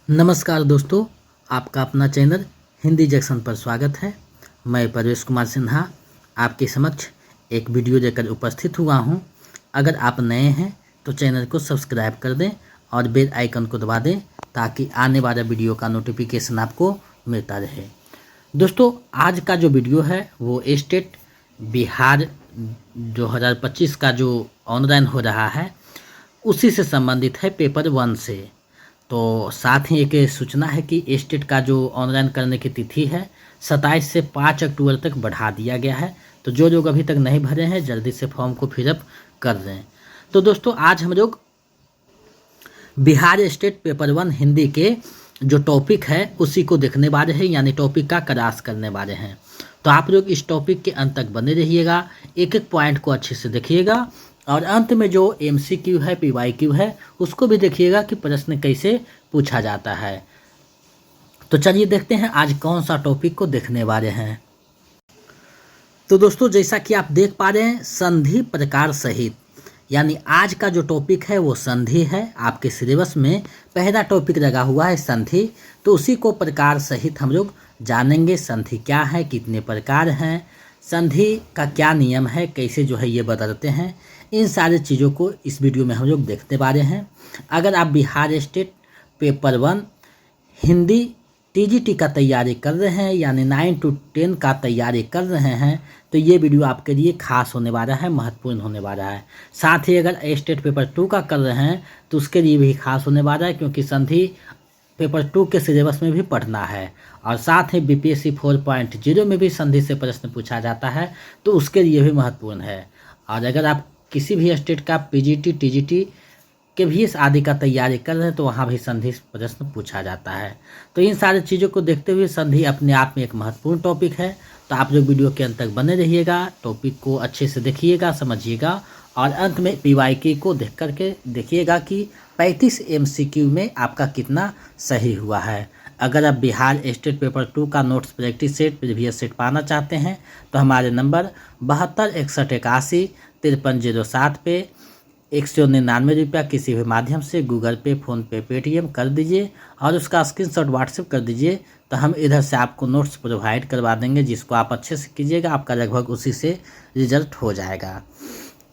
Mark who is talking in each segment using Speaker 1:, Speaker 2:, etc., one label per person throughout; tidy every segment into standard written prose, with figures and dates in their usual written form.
Speaker 1: नमस्कार दोस्तों, आपका अपना चैनल हिंदी जंक्शन पर स्वागत है। मैं परवेश कुमार सिन्हा आपके समक्ष एक वीडियो लेकर उपस्थित हुआ हूं। अगर आप नए हैं तो चैनल को सब्सक्राइब कर दें और बेल आइकन को दबा दें ताकि आने वाला वीडियो का नोटिफिकेशन आपको मिलता रहे। दोस्तों, आज का जो वीडियो है वो स्टेट बिहार 2025 का जो ऑनलाइन हो रहा है उसी से संबंधित है, पेपर 1 से। तो साथ ही एक सूचना है कि स्टेट का जो ऑनलाइन करने की तिथि है 27 से 5 अक्टूबर तक बढ़ा दिया गया है। तो जो लोग अभी तक नहीं भरे हैं जल्दी से फॉर्म को फिलअप कर दें। तो दोस्तों, आज हम लोग बिहार स्टेट पेपर 1 हिंदी के जो टॉपिक है उसी को देखने वाले हैं, यानी टॉपिक का क्लास करने वाले हैं। तो आप लोग इस टॉपिक के अंत तक बने रहिएगा, एक एक पॉइंट को अच्छे से देखिएगा और अंत में जो MCQ है, PYQ है, उसको भी देखिएगा कि प्रश्न कैसे पूछा जाता है। तो चलिए देखते हैं आज कौन सा टॉपिक को देखने वाले हैं। तो दोस्तों, जैसा कि आप देख पा रहे हैं, संधि प्रकार सहित, यानी आज का जो टॉपिक है वो संधि है। आपके सिलेबस में पहला टॉपिक लगा हुआ है संधि, तो उसी को प्रकार सहित हम लोग जानेंगे। संधि क्या है, कितने प्रकार हैं, संधि का क्या नियम है, कैसे जो है ये बदलते हैं, इन सारी चीज़ों को इस वीडियो में हम लोग देखने वाले हैं। अगर आप Bihar state paper 1 Hindi TGT का तैयारी कर रहे हैं, यानी 9 to 10 का तैयारी कर रहे हैं, तो ये वीडियो आपके लिए खास होने वाला है, महत्वपूर्ण होने वाला है। साथ ही अगर स्टेट पेपर 2 का कर रहे हैं तो उसके लिए भी खास होने वाला है, क्योंकि संधि पेपर 2 के सिलेबस में भी पढ़ना है। और साथ ही BPSC 4.0 में भी संधि से प्रश्न पूछा जाता है, तो उसके लिए भी महत्वपूर्ण है। और अगर आप किसी भी स्टेट का PGT TGT के भी इस आदि का तैयारी कर रहे हैं तो वहाँ भी संधि प्रश्न पूछा जाता है। तो इन सारी चीज़ों को देखते हुए संधि अपने आप में एक महत्वपूर्ण टॉपिक है। तो आप लोग वीडियो के अंत तक बने रहिएगा, टॉपिक को अच्छे से देखिएगा, समझिएगा और अंत में PYQ को देख करके देखिएगा कि 35 MCQ में आपका कितना सही हुआ है। अगर आप बिहार स्टेट पेपर 2 का notes practice set, previous set पाना चाहते हैं तो हमारे नंबर 72 61 81 5307 पे 199 रुपया किसी भी माध्यम से गूगल पे, फ़ोन पे, पेटीएम कर दीजिए और उसका स्क्रीनशॉट व्हाट्सएप कर दीजिए। तो हम इधर से आपको नोट्स प्रोवाइड करवा देंगे, जिसको आप अच्छे से कीजिएगा, आपका लगभग उसी से रिजल्ट हो जाएगा।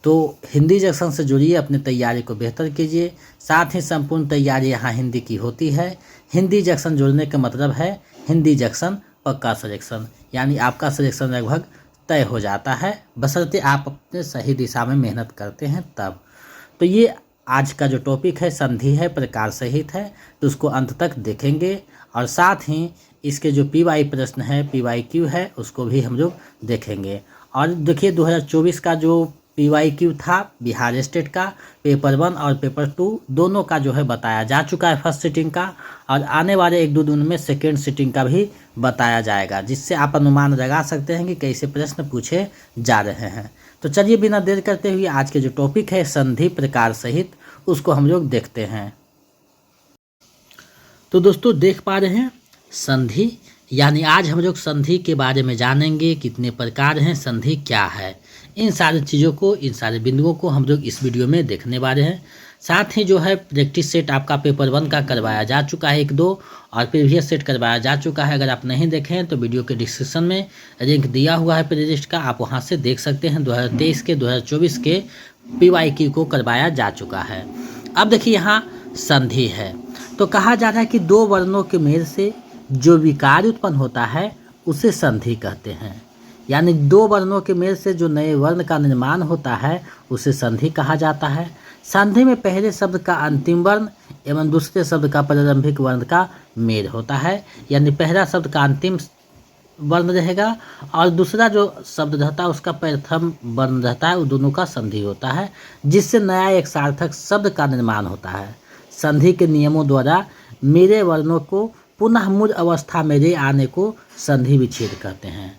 Speaker 1: तो हिंदी जंक्शन से जुड़िए, अपनी तैयारी को बेहतर कीजिए। साथ ही संपूर्ण तैयारी यहाँ हिंदी की होती है। हिंदी जंक्शन जुड़ने का मतलब है हिंदी जंक्शन पक्का सिलेक्शन, यानी आपका सिलेक्शन लगभग तय हो जाता है, बशर्ते आप अपने सही दिशा में मेहनत करते हैं तब। तो ये आज का जो टॉपिक है संधि है, प्रकार सहित है, तो उसको अंत तक देखेंगे। और साथ ही इसके जो PY प्रश्न है, PYQ है, उसको भी हम लोग देखेंगे। और देखिए 2024 का जो PYQ था बिहार स्टेट का, पेपर 1 और पेपर 2 दोनों का जो है बताया जा चुका है फर्स्ट सिटिंग का, और आने वाले 1-2 दिन में सेकेंड सिटिंग का भी बताया जाएगा, जिससे आप अनुमान लगा सकते हैं कि कैसे प्रश्न पूछे जा रहे हैं। तो चलिए बिना देर करते हुए आज के जो टॉपिक है संधि प्रकार सहित, उसको हम लोग देखते हैं। तो दोस्तों, देख पा रहे हैं संधि, यानी आज हम लोग संधि के बारे में जानेंगे, कितने प्रकार हैं, संधि क्या है, इन सारी चीज़ों को, इन सारे बिंदुओं को हम लोग इस वीडियो में देखने वाले हैं। साथ ही जो है प्रैक्टिस सेट आपका पेपर 1 का करवाया जा चुका है 1-2, और प्रीवियस सेट करवाया जा चुका है। अगर आप नहीं देखें तो वीडियो के डिस्क्रिप्शन में लिंक दिया हुआ है प्लेलिस्ट का, आप वहां से देख सकते हैं। 2023 के 2024 के PYQ को करवाया जा चुका है। अब देखिए यहाँ संधि है, तो कहा जा रहा है कि 2 वर्णों के मेल से जो विकार उत्पन्न होता है उसे संधि कहते हैं। यानी 2 वर्णों के मेल से जो नए वर्ण का निर्माण होता है उसे संधि कहा जाता है। संधि में पहले शब्द का अंतिम वर्ण एवं दूसरे शब्द का प्रारंभिक वर्ण का मेल होता है, यानी पहला शब्द का अंतिम वर्ण रहेगा और दूसरा जो शब्द रहता है उसका प्रथम वर्ण रहता है, वो दोनों का संधि होता है, जिससे नया एक सार्थक शब्द का निर्माण होता है। संधि के नियमों द्वारा मेरे वर्णों को पुनः मूल अवस्था में ले आने को संधि विच्छेद कहते हैं।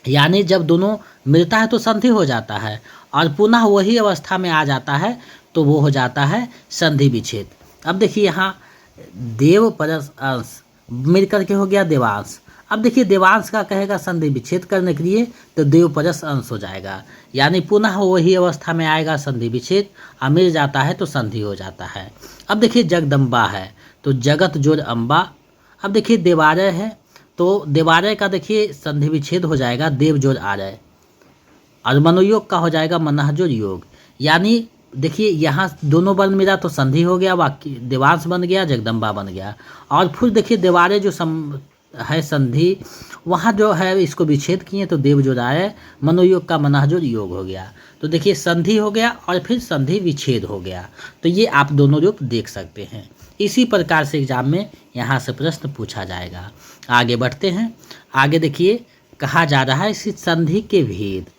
Speaker 1: यानी जब दोनों मिलता है तो संधि हो जाता है और पुनः वही अवस्था में आ जाता है तो वो हो जाता है संधि विच्छेद। अब देखिए यहाँ देव परस अंश मिलकर के हो गया देवांश। अब देखिए देवांश का कहेगा संधि विच्छेद करने के लिए तो देव परस अंश हो जाएगा, यानी पुनः वही अवस्था में आएगा संधि विच्छेद, मिल जाता है तो संधि हो जाता है। अब देखिए जगदम्बा है, तो जगत जोर अम्बा। अब देखिए देवारय है, तो देवारय का देखिए संधि विच्छेद हो जाएगा देव जोर आरय, और मनोयोग का हो जाएगा मनः जोर योग। यानी देखिए यहाँ दोनों वर्ण मिला तो संधि हो गया, वाक्य देवांश बन गया, जगदम्बा बन गया। और फिर देखिए देवारय जो है संधि, वहाँ जो है इसको विच्छेद किए तो देव जोर आए, मनोयोग का मनः जोर योग हो गया। तो देखिए संधि हो गया और फिर संधि विच्छेद हो गया। तो ये आप दोनों रूप देख सकते हैं। इसी प्रकार से एग्जाम में यहाँ से प्रश्न पूछा जाएगा। आगे बढ़ते हैं। आगे देखिए कहा जा रहा है इसी संधि के भेद।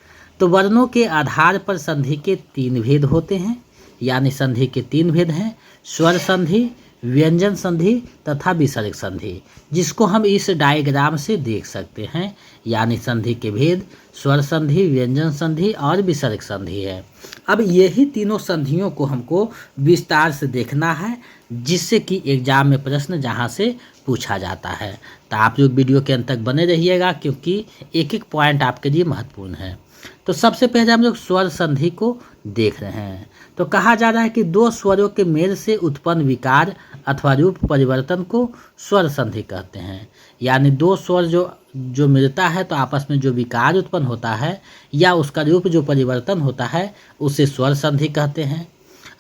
Speaker 1: तो वर्णों के आधार पर संधि के 3 भेद होते हैं, यानी संधि के 3 भेद हैं, स्वर संधि, व्यंजन संधि तथा विसर्ग संधि, जिसको हम इस डायग्राम से देख सकते हैं। यानी संधि के भेद स्वर संधि, व्यंजन संधि और विसर्ग संधि है। अब यही तीनों संधियों को हमको विस्तार से देखना है, जिससे कि एग्जाम में प्रश्न जहां से पूछा जाता है। तो आप लोग वीडियो के अंत तक बने रहिएगा, क्योंकि एक एक पॉइंट आपके लिए महत्वपूर्ण है। तो सबसे पहले हम लोग स्वर संधि को देख रहे हैं। तो कहा जा रहा है कि 2 स्वरों के मेल से उत्पन्न विकार अथवा रूप परिवर्तन को स्वर संधि कहते हैं। यानी 2 स्वर जो मिलता है तो आपस में जो विकार उत्पन्न होता है या उसका रूप जो परिवर्तन होता है उसे स्वर संधि कहते हैं।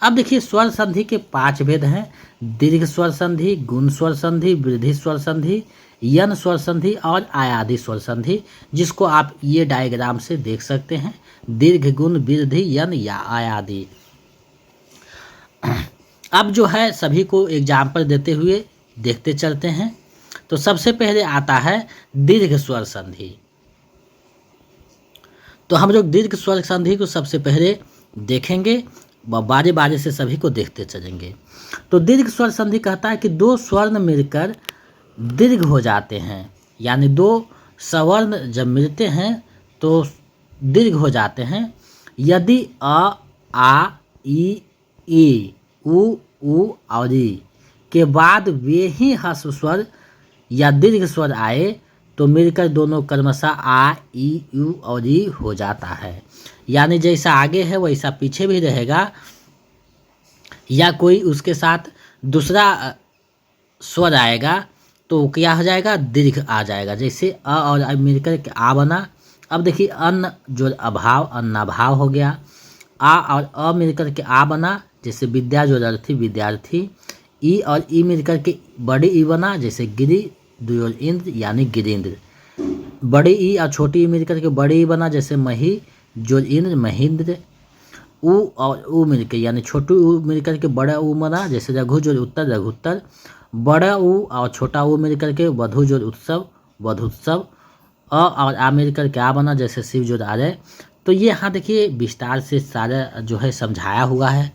Speaker 1: अब देखिए स्वर संधि के 5 भेद हैं। दीर्घ स्वर संधि, गुण स्वर संधि, वृद्धि स्वर संधि, यन स्वर संधि और आयादी स्वर संधि, जिसको आप ये डायग्राम से देख सकते हैं। दीर्घ, गुण, वृद्धि, यन या आयादी। अब जो है सभी को एग्जाम्पल देते हुए देखते चलते हैं। तो सबसे पहले आता है दीर्घ स्वर संधि। तो हम लोग दीर्घ स्वर संधि को सबसे पहले देखेंगे, बारी बारी से सभी को देखते चलेंगे। तो दीर्घ स्वर संधि कहता है कि 2 स्वर्ण मिलकर दीर्घ हो जाते हैं। यानी 2 स्वर्ण जब मिलते हैं तो दीर्घ हो जाते हैं यदि अ, आ, ई, उ और ई के बाद वे ही ह्रस्व स्वर या दीर्घ स्वर आए तो मिलकर दोनों क्रमशः आ, ई, उ और ई हो जाता है। यानी जैसा आगे है वैसा पीछे भी रहेगा, या कोई उसके साथ दूसरा स्वर आएगा तो क्या हो जाएगा, दीर्घ आ जाएगा। जैसे अ और आ मिलकर के आ बना। अब देखिए अन्न जो अभाव, अन्नाभाव हो गया। आ और अ मिलकर के आ बना, जैसे विद्या जो अर्थी, विद्यार्थी। ई और ई मिलकर के बड़ी ई बना, जैसे गिरी द्वयोर इंद्र यानी गिरीन्द्र। बड़ी ई और छोटी ई मिलकर के बड़ी ई बना, जैसे मही जो इंद्र, महेंद्र। उ और उ मिलकर यानी छोटी उ मिलकर के बड़ा उ बना, जैसे रघु जो उत्तर, रघुत्तर। बड़ा उ और छोटा उ मिलकर के वधु जो उत्सव, वधुत्सव। अ और आ मिलकर के आ बना, जैसे शिव जो आर्य। तो ये यहाँ देखिए विस्तार से सारा जो है समझाया हुआ है,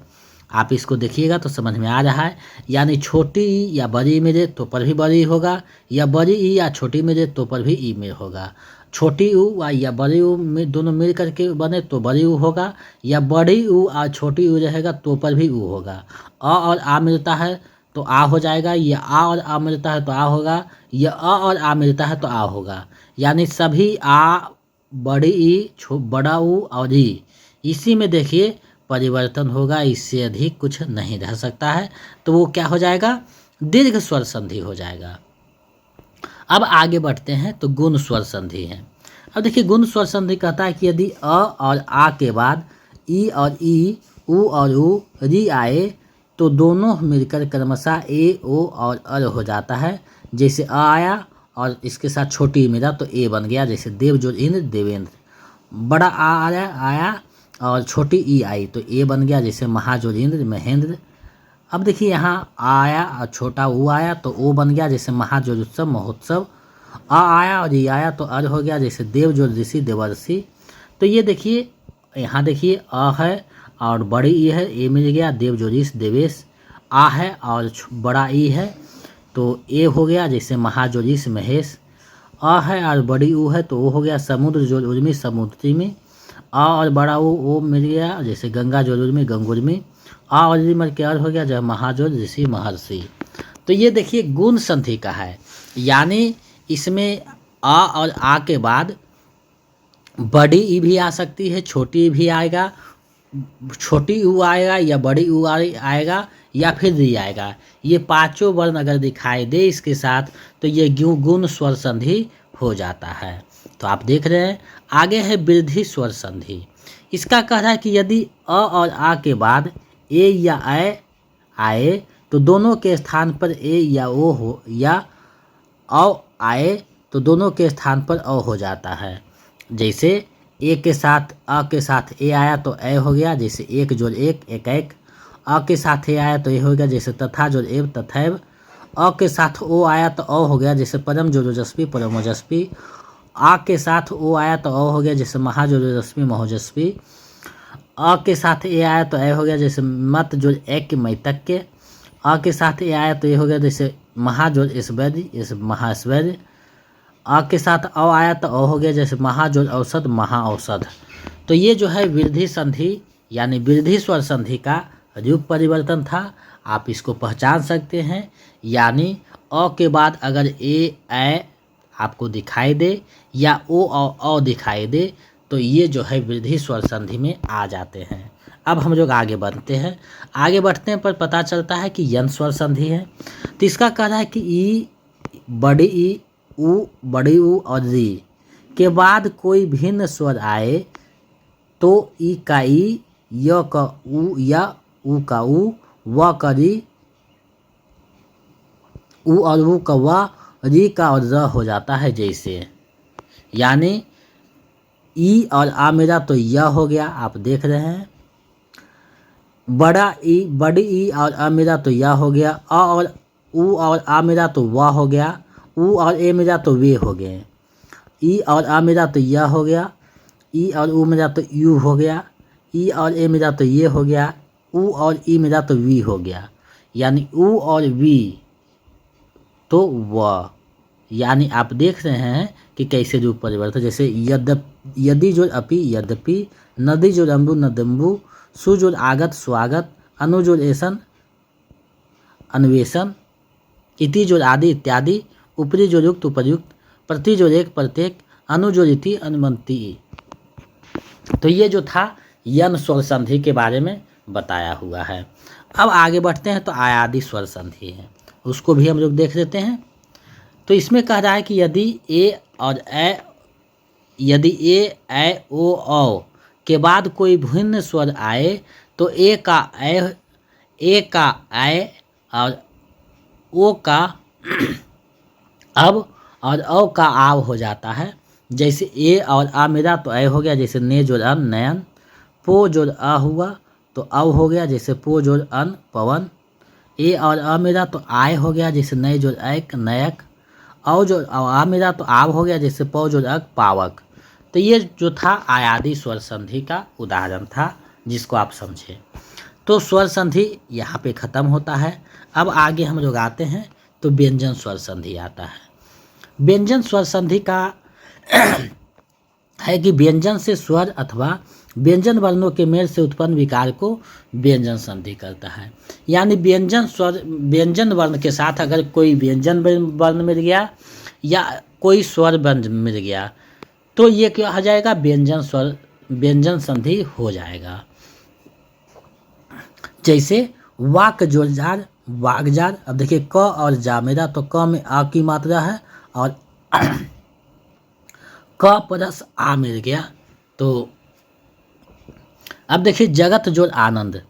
Speaker 1: आप इसको देखिएगा तो समझ में आ रहा है। यानी छोटी ई या बड़ी मिले तो पर भी बड़ी होगा, या बड़ी ई या छोटी मिले तो पर भी ई में होगा। छोटी ऊ या बड़ी ऊ में दोनों मिल करके बने तो बड़ी ऊ होगा, या बड़ी ऊ और छोटी ऊ रहेगा तो पर भी ऊ होगा। अ और आ मिलता है तो आ हो जाएगा, या आ और आ मिलता है तो आ होगा, या अ और आ मिलता है तो आ होगा। यानी सभी आ, बड़ी ई, बड़ा ऊ और ई, इसी में देखिए परिवर्तन होगा, इससे अधिक कुछ नहीं रह सकता है। तो वो क्या हो जाएगा, दीर्घ स्वर संधि हो जाएगा। अब आगे बढ़ते हैं तो गुण स्वर संधि है। अब देखिए गुण स्वर संधि कहता है कि यदि अ और आ के बाद ई और ई, उ और उ, री आए तो दोनों मिलकर क्रमशः ए, ओ और अर हो जाता है। जैसे अ आया और इसके साथ छोटी मिला तो ए बन गया, जैसे देव जो इंद्र, देवेंद्र। बड़ा आ आया और छोटी ई आई तो ए बन गया, जैसे महाजोगिंद्र, महेंद्र। अब देखिए यहाँ आया और छोटा ऊ आया तो ओ बन गया, जैसे महाजोत्सव, महोत्सव। आ आया और ई आया तो अर हो गया, जैसे देव जो ऋषि, देवर्षि। तो ये देखिए यहाँ देखिए अ है और बड़ी ई है, ए मिल गया, देव ज्योतिष, देवेश। आ है और बड़ा ई है तो ए हो गया, जैसे महाज्योतिष, महेश। अ है और बड़ी ऊ है तो ओ हो गया, समुद्र जो उर्मी, समुद्री में। आ और बड़ा ओ मिल गया, जैसे गंगा जो उर्मी, गंगुर्मी। आ और मर के अर हो गया, जब महाजोत, ऋषि, महर्षि। तो ये देखिए गुण संधि का है। यानी इसमें आ और आ के बाद बड़ी ई भी आ सकती है, छोटी भी आएगा, छोटी ऊ आएगा या बड़ी ऊ आएगा, या फिर री आएगा। ये पांचों वर्ण अगर दिखाई दे इसके साथ तो ये गुण स्वर संधि हो जाता है। तो आप देख रहे हैं आगे है वृद्धि स्वर संधि। इसका कह रहा है कि यदि अ और आ के बाद ए या ऐ आए तो दोनों के स्थान पर ए या ओ हो, या औ आए तो दोनों के स्थान पर अ हो जाता है। जैसे ए के साथ अ के साथ ए आया तो ए हो गया, जैसे एक जोड़ एक एक एक। अ के साथ ए आया तो ए हो गया, जैसे तथा जोड़ एव तथैव। अ के साथ ओ आया तो अ हो गया, जैसे परम जोड़ ओजस्वी परमोजस्वी। आ के साथ ओ आया तो अ हो गया, जैसे महा जोड़ ओजस्वी महोजस्वी। अ के साथ ए आया तो ए हो गया, जैसे मत जोड़ एक मैतक के। अ के साथ ए आया तो ये हो गया, जैसे महा जोड़ ऐश्वर्य इस महाऐश्वर्य। अ के साथ अ आया तो अ हो गया, जैसे महा जोड़ औसत महा औषध। तो ये जो है वृद्धि संधि यानी वृद्धि स्वर संधि का रूप परिवर्तन था। आप इसको पहचान सकते हैं, यानी अ के बाद अगर ए ऐ आपको दिखाई दे या ओ और अ दिखाई दे तो ये जो है वृद्धि स्वर संधि में आ जाते हैं। अब हम लोग आगे बढ़ते हैं। आगे बढ़ने पर पता चलता है कि यन स्वर संधि है। तो इसका कहना है कि ई बड़ी ऊ और री के बाद कोई भिन्न स्वर आए तो ई का ई, य का ऊ या ऊ का ऊ, व का री, ऊ और ऊ का व, री का और र हो जाता है। जैसे यानी ई और आ मेरा तो य हो गया, आप देख रहे हैं। बड़ा ई बड़ी ई और अ मेरा तो या हो गया। अ और ऊ और आ मेरा तो वा हो गया। ऊ और ए मेरा तो वे हो गए। ई और आ मेरा तो या हो गया। ई और ऊ मेरा तो यू हो गया। ई और ए मेरा तो ये हो गया। ऊ और ई मेरा तो वी हो गया। यानी ऊ और वी तो व। यानी आप देख रहे हैं कि कैसे रूप परिवर्तन, जैसे यदि जोड़ अपि यद्यपि, नदी जोड़ अम्बु नदम्बु, सु जोड़ आगत स्वागत, अनु जोड़ ऐसन अन्वेषण, इति जोड़ आदि इत्यादि, ऊपरी जोड़ युक्त उपयुक्त, प्रति जोड़ एक प्रत्येक, अनु जोड़ इति अनुमति। तो ये जो था यन स्वर संधि के बारे में बताया हुआ है। अब आगे बढ़ते हैं तो आयादी स्वर संधि है, उसको भी हम लोग देख लेते हैं। तो इसमें कह रहा है कि यदि ए ऐ ओ औ के बाद कोई भिन्न स्वर आए तो ए का ऐ और ओ का अब और औ का आव हो जाता है। जैसे ए और आ मेरा तो ऐ हो गया, जैसे ने जोड़ अन नयन। पो जोड़ आ हुआ तो अव हो गया, जैसे पो जोड़ अन पवन। ए और अ मेरा तो आय हो गया, जैसे नए जोड़ ऐक नयक। औ जो आ मेरा तो आव हो गया, जैसे पौ जो अक पावक। तो ये जो था आयादी स्वर संधि का उदाहरण था, जिसको आप समझे। तो स्वर संधि यहाँ पे ख़त्म होता है। अब आगे हम लोग आते हैं तो व्यंजन स्वर संधि आता है। व्यंजन स्वर संधि का है कि व्यंजन से स्वर अथवा व्यंजन वर्णों के मेल से उत्पन्न विकार को व्यंजन संधि करता है। यानी व्यंजन वर्ण के साथ अगर कोई व्यंजन वर्ण मिल गया या कोई स्वर वर्ण मिल गया तो ये क्या हो जाएगा, व्यंजन संधि हो जाएगा। जैसे वाक जोरजार वागजार। अब देखिए क और जा मेरा तो क में आ की मात्रा है और क प्लस आ मिल गया। तो अब देखिए जगत जोड़ आनंद,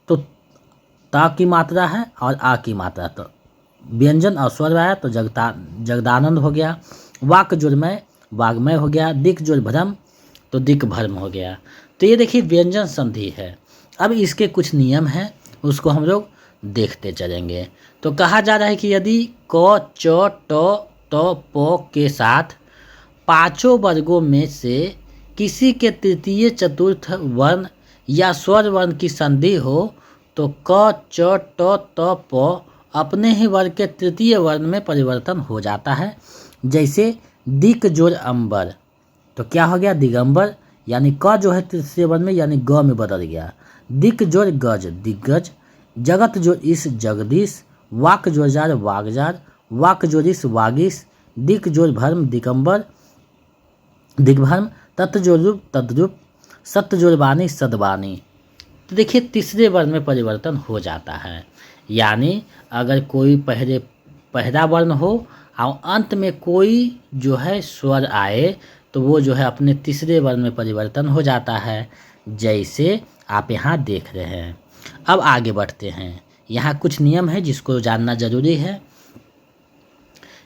Speaker 1: तो ता की मात्रा है और आ की मात्रा, तो व्यंजन और स्वर आया तो जगदानंद हो गया। वाक जोड़ में वाग्मय हो गया। दिक जोड़ भ्रम तो दिक भ्रम हो गया। तो ये देखिए व्यंजन संधि है। अब इसके कुछ नियम हैं, उसको हम लोग देखते चलेंगे। तो कहा जा रहा है कि यदि क च ट त प के साथ पांचों वर्गों में से किसी के तृतीय चतुर्थ वर्ण या स्वर वर्ण की संधि हो तो क च ट त प अपने ही वर्ग के तृतीय वर्ण में परिवर्तन हो जाता है। जैसे दिक जोड़ अंबर, तो क्या हो गया दिगंबर, यानी क जो है तृतीय वर्ण में यानी ग में बदल गया। दिक जोड़ गज दिग्गज। जगत जोड़ इस जगदीश। वाक जोड़ जार वागजार। वाक जोड़ इस वागिस। दिक जोड़ भर्म दिगंबर दिग्भर्म। तत् जोड़ रूप तद्रूप। सत्य जोड़ वाणी सदवाणी। तो देखिए तीसरे वर्ण में परिवर्तन हो जाता है। यानी अगर कोई पहला वर्ण हो और अंत में कोई जो है स्वर आए तो वो जो है अपने तीसरे वर्ण में परिवर्तन हो जाता है, जैसे आप यहाँ देख रहे हैं। अब आगे बढ़ते हैं। यहाँ कुछ नियम है जिसको जानना जरूरी है।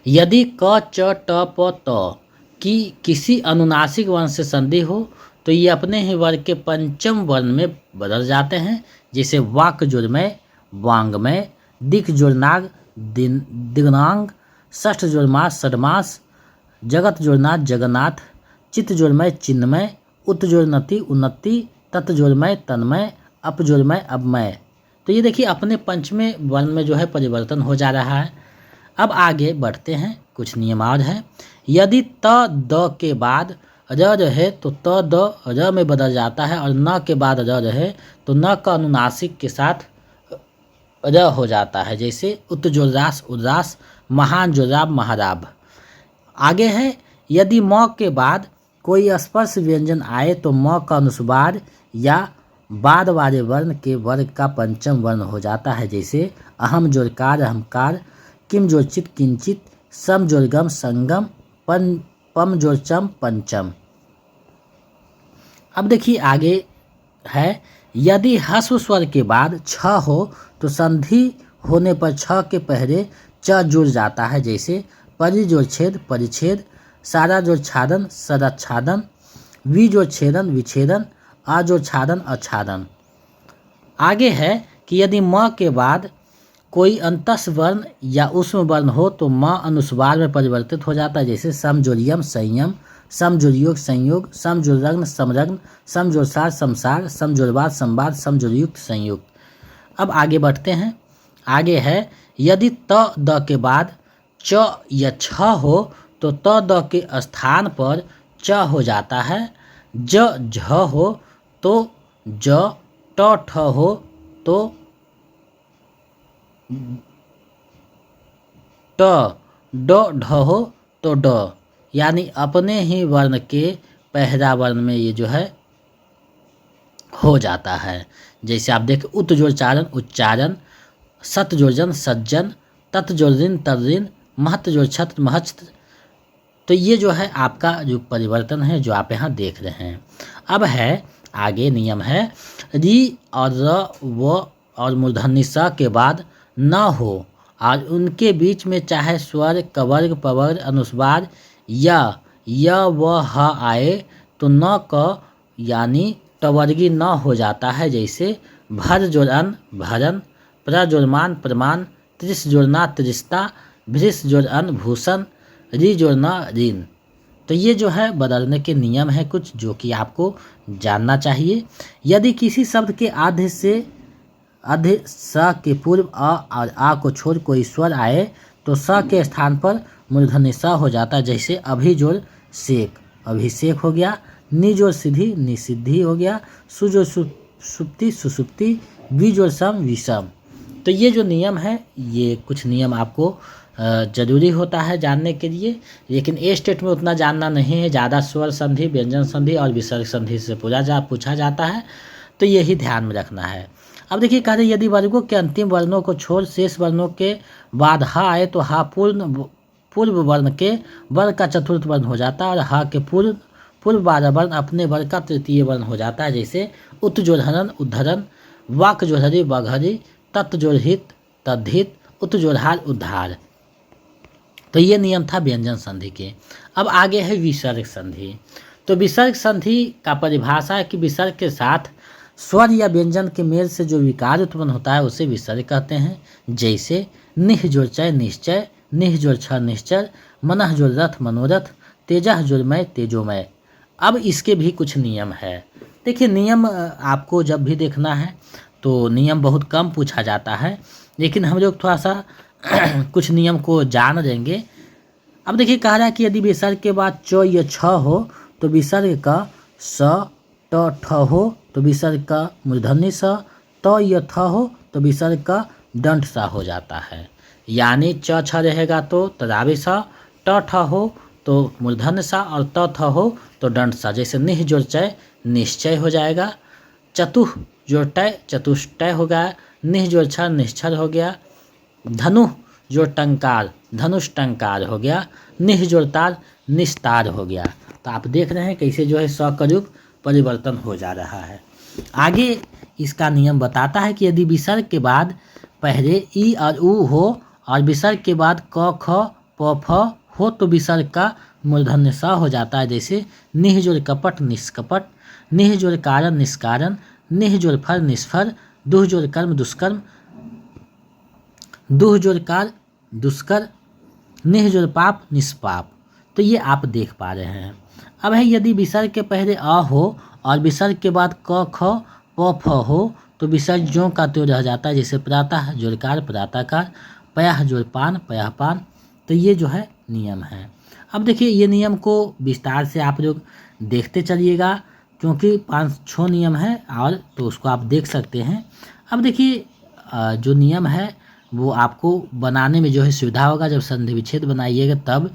Speaker 1: यदि क च ट प त की किसी अनुनासिक वर्ण से संधि हो तो ये अपने ही वर्ग के पंचम वर्ण में बदल जाते हैं, जैसे वाक जुर्मय वांगमय, दिक जुर्नाग दिग्नांग, षष्ठ जुर्मास षडमास, जगत जुर्नाथ जगन्नाथ, चित्त जुर्मय चिन्मय, उत जुर्नति उन्नति, तत् जुर्मय तन्मय, अप जुर्मय अबमय। तो ये देखिए अपने पंचमें वर्ण में जो है परिवर्तन हो जा रहा है। अब आगे बढ़ते हैं, कुछ नियम और है। यदि त द के बाद र रहे तो त द र में बदल जाता है, और न के बाद र रहे तो न का अनुनासिक के साथ र हो जाता है, जैसे उत जोरास उदास, महान जोराब महाराब। आगे है, यदि म के बाद कोई स्पर्श व्यंजन आए तो म का अनुस्वार या बाद वाले वर्ण के वर्ग का पंचम वर्ण हो जाता है, जैसे अहम जोरकार अहमकार, किम जोरचित किंचित, सम जोरगम संगम, पम जोरचम पंचम। अब देखिए आगे है, यदि ह्रस्व स्वर के बाद छ हो तो संधि होने पर छ के पहले च जुड़ जाता है, जैसे परि जोड़ छेद परिच्छेद, सारा जोड़ छादन सदाच्छादन, वि जोड़ छेदन विच्छेदन, आ जोड़ छादन अच्छादन। आगे है कि यदि म के बाद कोई अंतस वर्ण या उष्म वर्ण हो तो म अनुस्वार में परिवर्तित हो जाता है, जैसे सम जोड़ियम संयम, सम जोड़योग संयोग, सम जोड़रग्न समरग्न, सम जोड़सार समसार, सम जोड़वाद संवाद, सम जोड़युक्त संयुक्त। अब आगे बढ़ते हैं। आगे है, यदि त द के बाद च या छ हो तो त द के स्थान पर च हो जाता है, ज झ हो तो ज, ट ठ हो तो ट, ड ढ हो तो ड। यानी अपने ही वर्ण के पहला वर्ण में ये जो है हो जाता है। जैसे आप देखें उत जोड़चारण उच्चारण, सत जोड़जन सज्जन, तत् जोड़ऋण तर्ऋण, महत जोड़ छत्र महच्त्र। तो ये जो है आपका जो परिवर्तन है जो आप यहाँ देख रहे हैं। अब है आगे नियम है, री और र व और मूर्धन्य स के बाद न हो और उनके बीच में चाहे स्वर कवर्ग पवर्ग अनुस्वार या य व ह आए तो न क यानी टवर्गी न हो जाता है, जैसे भर जोड़ अन भरन, प्र जोड़मान प्रमाण, त्रिस जोड़ना त्रिस्ता, भृस जोड़ अन भूषण, री जोड़ना ऋण। तो ये जो है बदलने के नियम है कुछ जो कि आपको जानना चाहिए। यदि किसी शब्द के आधे स के पूर्व अ और आ को छोड़ कोई स्वर आए तो स के स्थान पर मूर्धन्य स हो जाता है, जैसे अभि जोड़ शेख अभिषेक हो गया, नि जोड़ सिद्धि निसिद्धि हो गया, सु जोड़ सुप्ति सुसुप्ति, वि जोड़ सम विषम। तो ये जो नियम है ये कुछ नियम आपको जरूरी होता है जानने के लिए, लेकिन ए स्टेट में उतना जानना नहीं है। ज़्यादा स्वर संधि व्यंजन संधि और विसर्ग संधि से पूछा जाता है, तो यही ध्यान में रखना है। अब देखिए कह रहे यदि वर्गों के अंतिम वर्णों को छोड़ शेष वर्णों के बाद ह आए तो ह पूर्व वर्ण के वर्ग का चतुर्थ वर्ण हो जाता है, और ह के पूर्व वाला वर्ण अपने वर्ग का तृतीय वर्ण हो जाता है, जैसे उत जोड़ हरन उद्धरण, वाक जोड़ हरि वघरी, तत् जोड़ हित तद्धित, उत जोड़ हार उद्धार। तो ये नियम था व्यंजन संधि के। अब आगे है विसर्ग संधि। तो विसर्ग संधि का परिभाषा है कि विसर्ग के साथ स्वर या व्यंजन के मेल से जो विकार उत्पन्न होता है उसे विसर्ग कहते हैं, जैसे निह जोड़ चय निश्चय, निह जोड़ छ निश्चर, मनः जोड़ रथ मनोरथ, तेजह जोड़ मय तेजोमय। अब इसके भी कुछ नियम है। देखिए नियम आपको जब भी देखना है तो नियम बहुत कम पूछा जाता है, लेकिन हम लोग थोड़ा सा कुछ नियम को जान लेंगे। अब देखिए कह रहा है कि यदि विसर्ग के बाद च या छ हो तो विसर्ग का स ट ठ हो तो विसर्ग का मूर्धन्य स, त या थ हो तो विसर्ग का दंड सा हो जाता है। यानी च छ रहेगा तो तदावे सा, ट ठ हो तो मूर्धन्य सा और त थ हो तो दंड सा, जैसे निह जोड़ चय निश्चय हो जाएगा, चतुह जोड़ टय चतुष्टय हो गया, निह जोड़ क्षर निश्चर हो गया, धनु जोड़ टंकार धनुष टंकार हो गया, निह जोड़ तार निस्तार हो गया। तो आप देख रहे हैं कैसे जो है स का रूप परिवर्तन हो जा रहा है। आगे इसका नियम बताता है कि यदि विसर्ग के बाद पहले ई और ऊ हो और विसर्ग के बाद क ख प फ हो तो विसर्ग का मूर्धन्य स हो जाता है। जैसे निह जोड़ कपट निष्कपट, निह जोड़ कारण निष्कारण, निह जोड़ फर निष्फर, दुह जोड़ कर्म दुष्कर्म, दुह जोड़ कार दुष्कर, निह जोड़ पाप निष्पाप। तो ये आप देख पा रहे हैं। अब है यदि विसर्ग के पहले अ हो और विसर्ग के बाद क ख प फ हो तो विसर्ग ज्यों का त्यों रह जाता है। जैसे प्रातः जोड़कार प्रातःकार, पयः जोड़ पान पयःपान। तो ये जो है नियम है। अब देखिए ये नियम को विस्तार से आप लोग देखते चलिएगा क्योंकि 5-6 नियम है और तो उसको आप देख सकते हैं। अब देखिए जो नियम है वो आपको बनाने में जो है सुविधा होगा जब संधि विच्छेद बनाइएगा तब।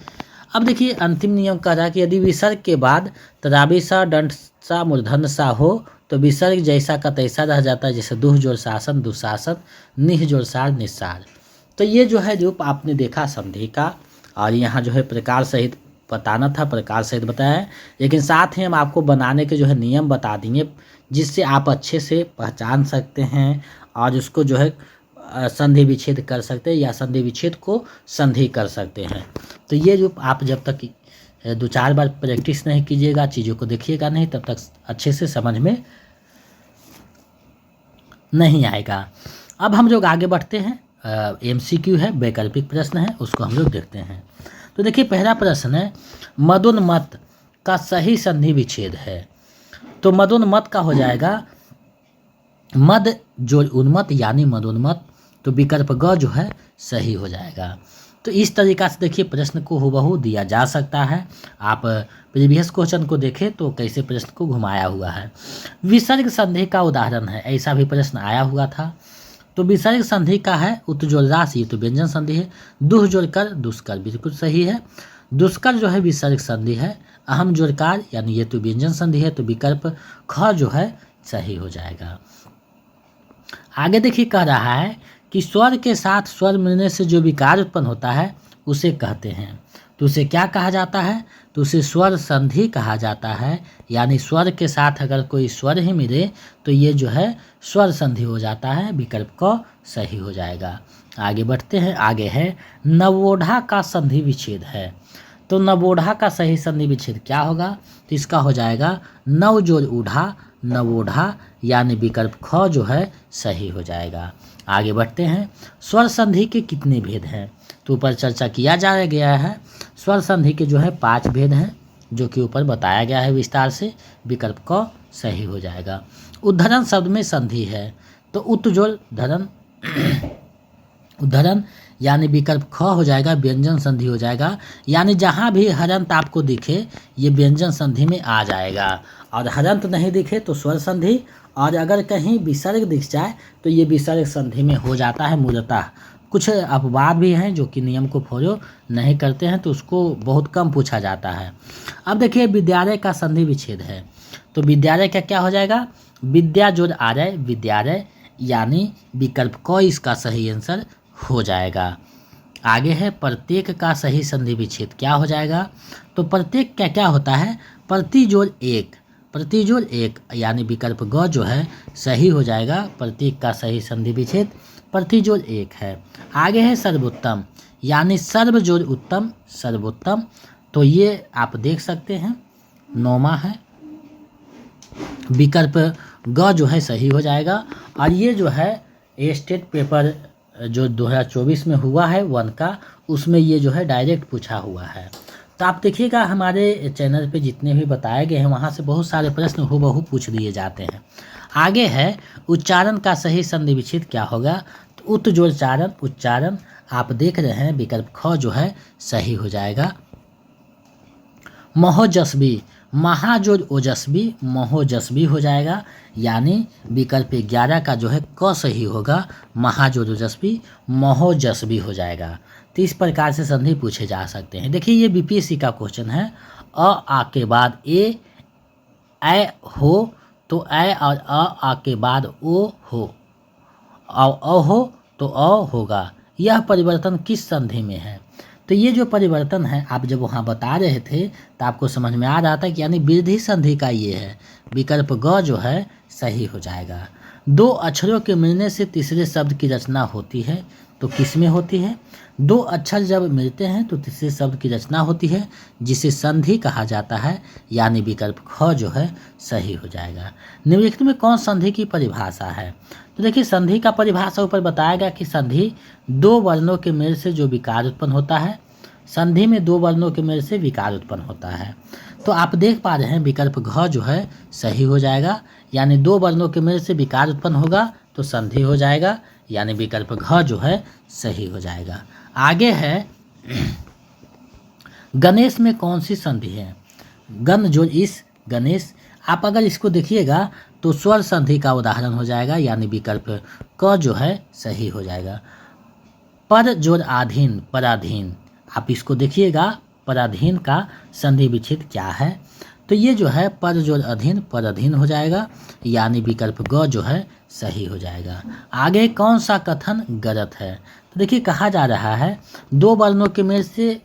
Speaker 1: अब देखिए अंतिम नियम कह रहा है कि यदि विसर्ग के बाद तदाबी सा दंड सा मूर्धन्य सा हो तो विसर्ग जैसा का तैसा रह जाता है। जैसे दुह जोड़ शासन दुशासन, निह जोड़ सार निस्सार। तो ये जो है रूप आपने देखा संधि का और यहाँ जो है प्रकार सहित बताना था, प्रकार सहित बताया है। लेकिन साथ ही हम आपको बनाने के जो है नियम बता देंगे जिससे आप अच्छे से पहचान सकते हैं और उसको जो है संधि विच्छेद कर सकते हैं या संधि विच्छेद को संधि कर सकते हैं। तो ये जो आप जब तक 2-4 बार प्रैक्टिस नहीं कीजिएगा, चीज़ों को देखिएगा नहीं, तब तक अच्छे से समझ में नहीं आएगा। अब हम लोग आगे बढ़ते हैं। MCQ है, वैकल्पिक प्रश्न है, उसको हम लोग देखते हैं। तो देखिए पहला प्रश्न है मदोन्मत्त का सही संधि विच्छेद है। तो मदोन्मत्त का हो जाएगा मद जोड़ उन्मत्त यानी मदोन्मत्त। तो विकल्प ग जो है सही हो जाएगा। तो इस तरीका से देखिए प्रश्न को हूबहू दिया जा सकता है। आप प्रीवियस क्वेश्चन को देखें तो कैसे प्रश्न को घुमाया हुआ है। विसर्ग संधि का उदाहरण है, ऐसा भी प्रश्न आया हुआ था। तो विसर्ग संधि का है उत जोड़ रास, ये तो व्यंजन संधि है। दुह जोड़ कर दुष्कर बिल्कुल सही है। दुष्कर जो है विसर्ग संधि है। अहम जोड़कार यानी ये तो व्यंजन संधि है। तो विकल्प ख जो है सही हो जाएगा। आगे देखिए कह रहा है कि स्वर के साथ स्वर मिलने से जो विकार उत्पन्न होता है उसे कहते हैं। तो उसे क्या कहा जाता है? तो उसे स्वर संधि कहा जाता है। यानी स्वर के साथ अगर कोई स्वर ही मिले तो ये जो है स्वर संधि हो जाता है। विकल्प क सही हो जाएगा। आगे बढ़ते हैं। आगे है नवोढ़ा का संधि विच्छेद है। तो नवोढ़ा का सही संधि विच्छेद क्या होगा? तो इसका हो जाएगा नव जोड़ ऊढ़ा नवोढ़ा यानी विकल्प ख जो है सही हो जाएगा। आगे बढ़ते हैं। स्वर संधि के कितने भेद हैं? तो ऊपर चर्चा किया जा गया है। स्वर संधि के जो है 5 भेद हैं जो कि ऊपर बताया गया है विस्तार से। विकल्प क सही हो जाएगा। उद्धरण शब्द में संधि है। तो उत जोड़ धरण उद्धरण यानी विकल्प ख हो जाएगा, व्यंजन संधि हो जाएगा। यानी जहाँ भी हरंत आपको दिखे ये व्यंजन संधि में आ जाएगा और हरंत नहीं दिखे तो स्वर संधि, और अगर कहीं विसर्ग दिख जाए तो ये विसर्ग संधि में हो जाता है मूलतः। कुछ अपवाद भी हैं जो कि नियम को फॉलो नहीं करते हैं तो उसको बहुत कम पूछा जाता है। अब देखिए विद्यालय का संधि विच्छेद है। तो विद्यालय का क्या हो जाएगा? विद्या जोड़ आलय विद्यालय यानी विकल्प क इसका सही आंसर हो जाएगा। आगे है प्रत्येक का सही संधि विच्छेद क्या हो जाएगा? तो प्रत्येक क्या क्या होता है? प्रति जोड़ एक, प्रति जोड़ एक यानी विकल्प ग जो है सही हो जाएगा। प्रत्येक का सही संधि विच्छेद प्रति जोड़ एक है। आगे है सर्वोत्तम यानी सर्व जोड़ उत्तम सर्वोत्तम। तो ये आप देख सकते हैं 9वां है। विकल्प ग जो है सही हो जाएगा। और ये जो है स्टेट पेपर जो 2024 में हुआ है 1 का, उसमें ये जो है डायरेक्ट पूछा हुआ है। तो आप देखिएगा हमारे चैनल पे जितने भी बताए गए हैं वहाँ से बहुत सारे प्रश्न हूबहू पूछ दिए जाते हैं। आगे है उच्चारण का सही संधि विच्छेद क्या होगा? तो उत जोड़ चारण उच्चारण आप देख रहे हैं। विकल्प ख जो है सही हो जाएगा। महोजस्वी महाजोड़ ओजस्वी महोजस्वी हो जाएगा। यानी विकल्प 11 का जो है क सही होगा। महाजोड़ ओजस्वी महोजस्वी हो जाएगा। तो इस प्रकार से संधि पूछे जा सकते हैं। देखिए ये बीपीएससी का क्वेश्चन है। आ के बाद ए हो तो ऐ और आ के बाद ओ हो, और अ हो तो अ होगा। यह परिवर्तन किस संधि में है? तो ये जो परिवर्तन है आप जब वहाँ बता रहे थे तो आपको समझ में आ रहा था कि यानी वृद्धि संधि का ये है, विकल्प ग जो है सही हो जाएगा। दो अक्षरों के मिलने से तीसरे शब्द की रचना होती है, तो किस में होती है? दो अक्षर जब मिलते हैं तो तीसरे शब्द की रचना होती है, जिसे संधि कहा जाता है, यानी विकल्प ख जो है सही हो जाएगा। निम्नलिखित में कौन संधि की परिभाषा है? तो देखिए संधि का परिभाषा ऊपर बताया गया कि संधि दो वर्णों के मेल से जो विकार उत्पन्न होता है, संधि में दो वर्णों के मेल से विकार उत्पन्न होता है। तो आप देख पा रहे हैं विकल्प घ जो है सही हो जाएगा, यानी दो वर्णों के मेल से विकार उत्पन्न होगा तो संधि हो जाएगा, यानी विकल्प घ जो है सही हो जाएगा। आगे है गणेश में कौन सी संधि है? गण जो इस गणेश, आप अगर इसको देखिएगा तो स्वर संधि का उदाहरण हो जाएगा, यानी विकल्प क जो है सही हो जाएगा। पर जोड़ आधीन, पराधीन, आप इसको देखिएगा पराधीन का संधि विच्छेद क्या है? तो ये जो है पर जोड़ अधीन पराधीन हो जाएगा, यानी विकल्प ग जो है सही हो जाएगा। आगे कौन सा कथन गलत है? तो देखिए कहा जा रहा है दो वर्णों के मेल से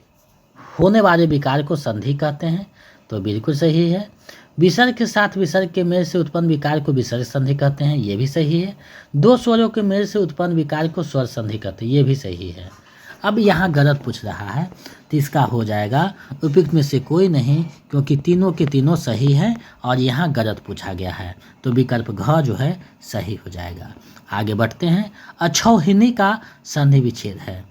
Speaker 1: होने वाले विकार को संधि कहते हैं, तो बिल्कुल सही है। विसर्ग के साथ विसर्ग के मेल से उत्पन्न विकार को विसर्ग संधि कहते हैं, ये भी सही है। दो स्वरों के मेल से उत्पन्न विकार को स्वर संधि कहते हैं, ये भी सही है। अब यहाँ गलत पूछ रहा है तो इसका हो जाएगा उपयुक्त में से कोई नहीं, क्योंकि तीनों के तीनों सही हैं और यहाँ गलत पूछा गया है, तो विकल्प घ जो है सही हो जाएगा। आगे बढ़ते हैं। अछौहिनी का संधि विच्छेद है,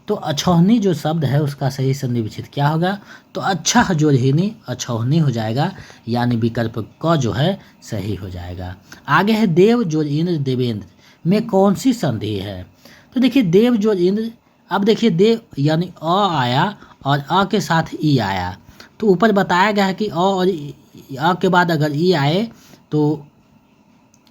Speaker 1: तो अछौहनी जो शब्द है उसका सही संधि विच्छेद क्या होगा? तो अच्छा जोड़हिनी अछौहनी हो जाएगा, यानी विकल्प क जो है सही हो जाएगा। आगे है देव जोड़ इंद्र देवेंद्र में कौन सी संधि है? तो देखिए देव जोड़ इंद्र, अब देखिए देव यानी अ आया और अ के साथ ई आया, तो ऊपर बताया गया है कि अ और अ के बाद अगर ई आए तो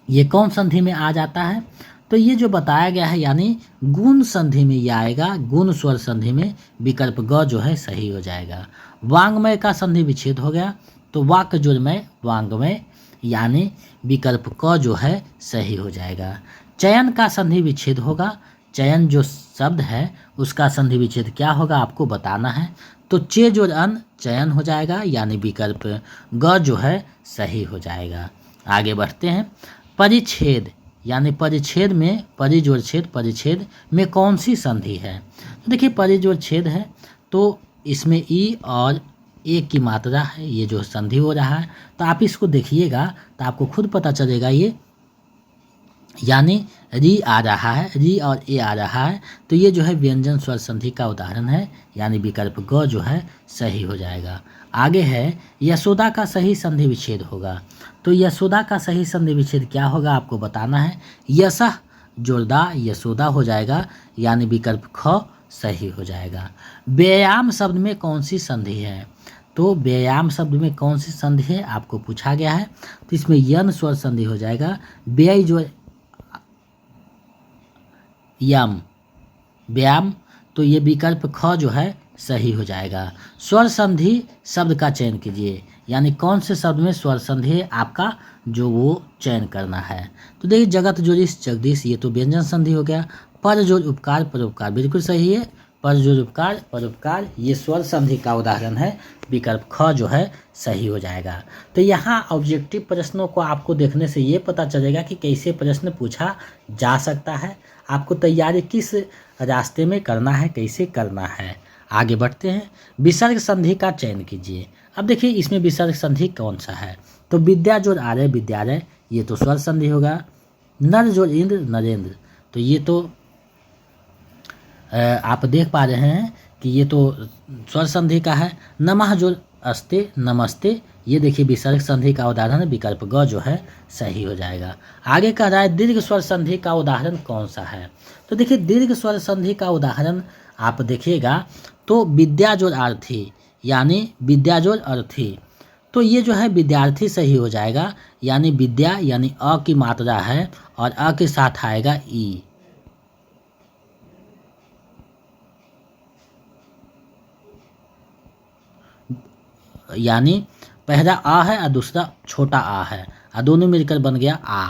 Speaker 1: ये कौन संधि में आ जाता है? तो ये जो बताया गया है यानी गुण संधि में ये आएगा, गुण स्वर संधि में, विकल्प ग जो है सही हो जाएगा। वांग्मय का संधि विच्छेद हो गया, तो वाक्य जुड़मय वांग्मय, यानी विकल्प क जो है सही हो जाएगा। चयन का संधि विच्छेद होगा, चयन जो शब्द है उसका संधि विच्छेद क्या होगा आपको बताना है, तो चे जोड़ अन चयन हो जाएगा, यानी विकल्प ग जो है सही हो जाएगा। आगे बढ़ते हैं। परिच्छेद यानी परिच्छेद में परि जोड़ छेद, परिच्छेद में कौन सी संधि है? तो देखिए परि जोड़ छेद है तो इसमें ई और ए की मात्रा है, ये जो संधि हो रहा है, तो आप इसको देखिएगा तो आपको खुद पता चलेगा ये, यानी री आ रहा है, री और ए आ रहा है, तो ये जो है व्यंजन स्वर संधि का उदाहरण है, यानी विकल्प ग जो है सही हो जाएगा। आगे है यशोदा का सही संधि विच्छेद होगा, तो यशोदा का सही संधि विच्छेद क्या होगा आपको बताना है। यशः जोरदा यशोदा हो जाएगा, यानी विकल्प ख सही हो जाएगा। व्यायाम शब्द में कौन सी संधि है? तो व्यायाम शब्द में कौन सी संधि है आपको पूछा गया है, तो इसमें यन स्वर संधि हो जाएगा। व्यय जो यम व्यायाम, तो ये विकल्प ख जो है सही हो जाएगा। स्वर संधि शब्द का चयन कीजिए, यानी कौन से शब्द में स्वर संधि है आपका जो वो चयन करना है। तो देखिए जगत जोड़ीस जगदीश, ये तो व्यंजन संधि हो गया। पर जोड़ उपकार परोपकार, बिल्कुल सही है, पर जोड़ उपकार परोपकार ये स्वर संधि का उदाहरण है, विकल्प ख जो है सही हो जाएगा। तो यहाँ ऑब्जेक्टिव प्रश्नों को आपको देखने से ये पता चलेगा कि कैसे प्रश्न पूछा जा सकता है, आपको तैयारी किस रास्ते में करना है, कैसे करना है। आगे बढ़ते हैं। विसर्ग संधि का चयन कीजिए। अब देखिए इसमें विसर्ग संधि कौन सा है, तो विद्या जोड़ आर्य विद्यालय, ये तो स्वर संधि होगा। नर जोड़ इंद्र नरेंद्र, तो ये तो आप देख पा रहे हैं कि ये तो स्वर संधि का है। नमः जोड़ अस्ते नमस्ते, ये देखिए विसर्ग संधि का उदाहरण है, विकल्प ग जो है सही हो जाएगा। आगे कह रहा है दीर्घ स्वर संधि का उदाहरण कौन सा है, तो देखिए दीर्घ स्वर संधि का उदाहरण आप देखिएगा तो विद्या जोड़ आर्थी, यानी विद्या जोड़ अर्थी, तो ये जो है विद्यार्थी सही हो जाएगा, यानी विद्या यानी अ की मात्रा है और अ के साथ आएगा ई, यानी पहला आ है और दूसरा छोटा आ है। और दोनों मिलकर बन गया आ।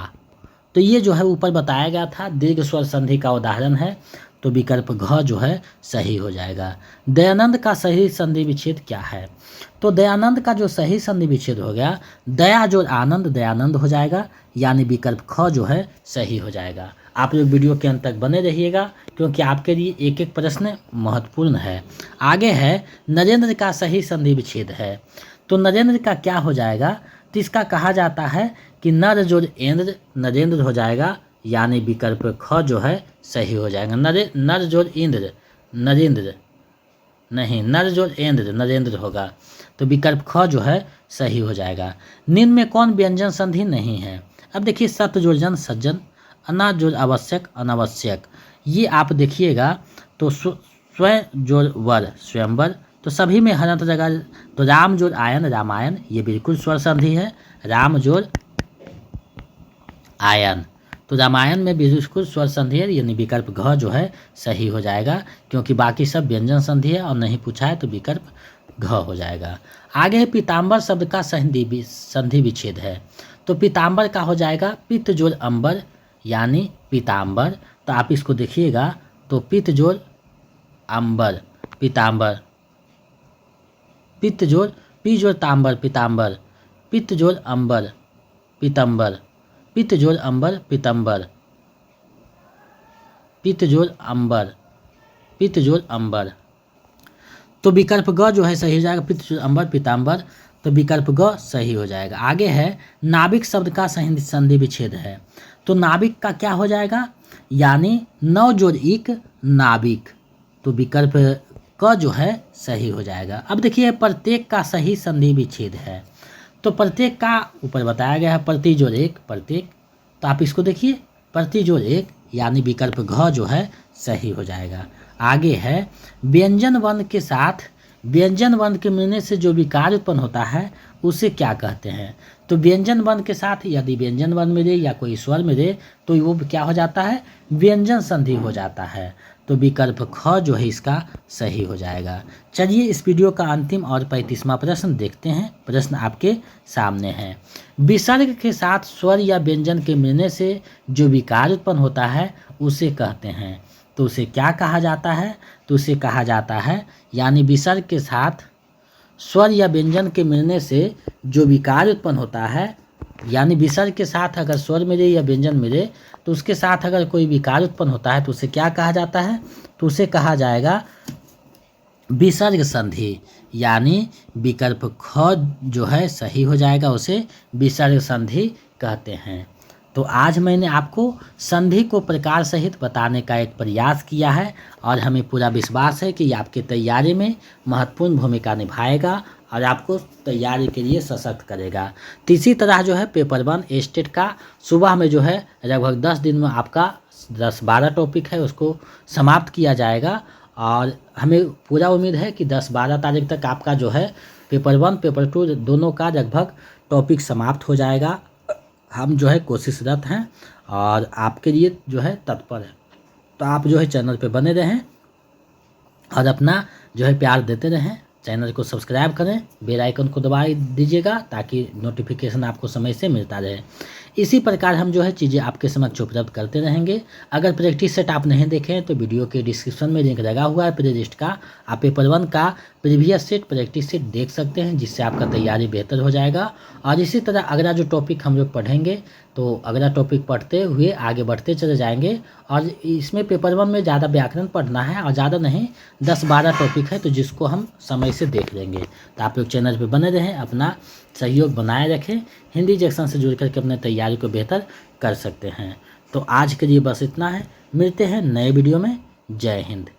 Speaker 1: तो ये जो है ऊपर बताया गया था दीर्घ स्वर संधि का उदाहरण है, तो विकल्प घ जो है सही हो जाएगा। दयानंद का सही संधि विच्छेद क्या है? तो दयानंद का जो सही संधि विच्छेद हो गया, दया जो आनंद दयानंद हो जाएगा, यानी विकल्प ख जो है सही हो जाएगा। आप लोग वीडियो के अंत तक बने रहिएगा क्योंकि आपके लिए एक एक प्रश्न महत्वपूर्ण है। आगे है नरेंद्र का सही संधि विच्छेद है, तो नरेंद्र का क्या हो जाएगा? तो इसका कहा जाता है कि नर जोड़ इंद्र नरेंद्र हो जाएगा, यानी विकल्प ख जो है सही हो जाएगा। नर जोड़ इंद्र नरेंद्र नहीं, नर जोड़ इंद्र नरेंद्र होगा, तो विकल्प ख जो है सही हो जाएगा। निम्न में कौन व्यंजन संधि नहीं है? अब देखिए सत्य जोड़ जन सज्जन, अना जोड़ आवश्यक अनावश्यक, ये आप देखिएगा तो स्वयं जोड़ वर स्वयंवर, तो सभी में हरंत जगह, तो राम जोड़ आयन रामायण, ये बिल्कुल स्वर संधि है, राम जोड़ आयन, तो रामायण में बिल्कुल स्वर संधि है, यानी विकल्प घ जो है सही हो जाएगा, क्योंकि बाकी सब व्यंजन संधि है और नहीं पूछा है तो विकल्प घ हो जाएगा। आगे है पीताम्बर शब्द का संधि विच्छेद है, तो पीताम्बर का हो जाएगा पित्त जोड़ अंबर, यानी पीताम्बर, तो आप इसको देखिएगा तो पित्त जोड़ अंबर पीताम्बर, पित्त जोड़ पी जोड़ ताम्बर पीताम्बर, पित्त जोड़ अंबर पीतम्बर, पित्त जोड़ अंबर पीतम्बर, पित्त जोड़ अंबर, पित्त जोड़ अंबर, तो विकल्प ग जो है सही हो जाएगा, पित्त जोड़ अंबर पीताम्बर, तो विकल्प ग सही हो जाएगा। आगे है नाभिक शब्द का संधि विच्छेद है, तो नाभिक का क्या हो जाएगा? यानी नौ जोड़ इक नाभिक, तो विकल्प क जो है सही हो जाएगा। अब देखिए प्रत्येक का सही संधि विच्छेद है, तो प्रत्येक का ऊपर बताया गया है प्रति जोड़ एक प्रत्येक, तो आप इसको देखिए प्रति जोड़ एक, यानी विकल्प घ जो है सही हो जाएगा। आगे है व्यंजन वर्ण के साथ व्यंजन वर्ण के मिलने से जो विकार उत्पन्न होता है उसे क्या कहते हैं? तो व्यंजन वर्ण के साथ यदि व्यंजन वर्ण मिले या कोई स्वर मिले तो वो क्या हो जाता है? व्यंजन संधि हो जाता है, तो विकल्प ख जो है इसका सही हो जाएगा। चलिए इस वीडियो का अंतिम और 35वां प्रश्न देखते हैं। प्रश्न आपके सामने है, विसर्ग के साथ स्वर या व्यंजन के मिलने से जो विकार उत्पन्न होता है उसे कहते हैं, तो उसे क्या कहा जाता है? तो उसे कहा जाता है, यानी विसर्ग के साथ स्वर या व्यंजन के मिलने से जो विकार उत्पन्न होता है, यानी विसर्ग के साथ अगर स्वर मिले या व्यंजन मिले तो उसके साथ अगर कोई विकार उत्पन्न होता है तो उसे क्या कहा जाता है? तो उसे कहा जाएगा विसर्ग संधि, यानी विकल्प ख जो है सही हो जाएगा, उसे विसर्ग संधि कहते हैं। तो आज मैंने आपको संधि को प्रकार सहित बताने का एक प्रयास किया है और हमें पूरा विश्वास है कि आपके तैयारी में महत्वपूर्ण भूमिका निभाएगा और आपको तैयारी के लिए सशक्त करेगा। तो इसी तरह जो है पेपर 1 स्टेट का सुबह में जो है लगभग 10 दिन में आपका 10-12 टॉपिक है उसको समाप्त किया जाएगा और हमें पूरा उम्मीद है कि 10-12 तारीख तक आपका जो है पेपर 1 पेपर 2 दोनों का लगभग टॉपिक समाप्त हो जाएगा। हम जो है कोशिशरत हैं और आपके लिए जो है तत्पर है, तो आप जो है चैनल पे बने रहें और अपना जो है प्यार देते रहें। चैनल को सब्सक्राइब करें, बेल आइकन को दबा दीजिएगा ताकि नोटिफिकेशन आपको समय से मिलता रहे। इसी प्रकार हम जो है चीज़ें आपके समक्ष उपलब्ध करते रहेंगे। अगर प्रैक्टिस सेट आप नहीं देखें तो वीडियो के डिस्क्रिप्शन में लिंक लगा हुआ है प्ले लिस्ट का, आप पेपर 1 का प्रीवियस सेट प्रैक्टिस सेट देख सकते हैं, जिससे आपका तैयारी बेहतर हो जाएगा। और इसी तरह अगला जो टॉपिक हम लोग पढ़ेंगे तो अगला टॉपिक पढ़ते हुए आगे बढ़ते चले जाएंगे और इसमें पेपर 1 में ज़्यादा व्याकरण पढ़ना है और ज़्यादा नहीं 10-12 टॉपिक है, तो जिसको हम समय से देख लेंगे। तो आप लोग चैनल पे बने रहें, अपना सहयोग बनाए रखें, हिंदी जंक्शन से जुड़ करके अपने तैयारी को बेहतर कर सकते हैं। तो आज के लिए बस इतना है, मिलते हैं नए वीडियो में। जय हिंद।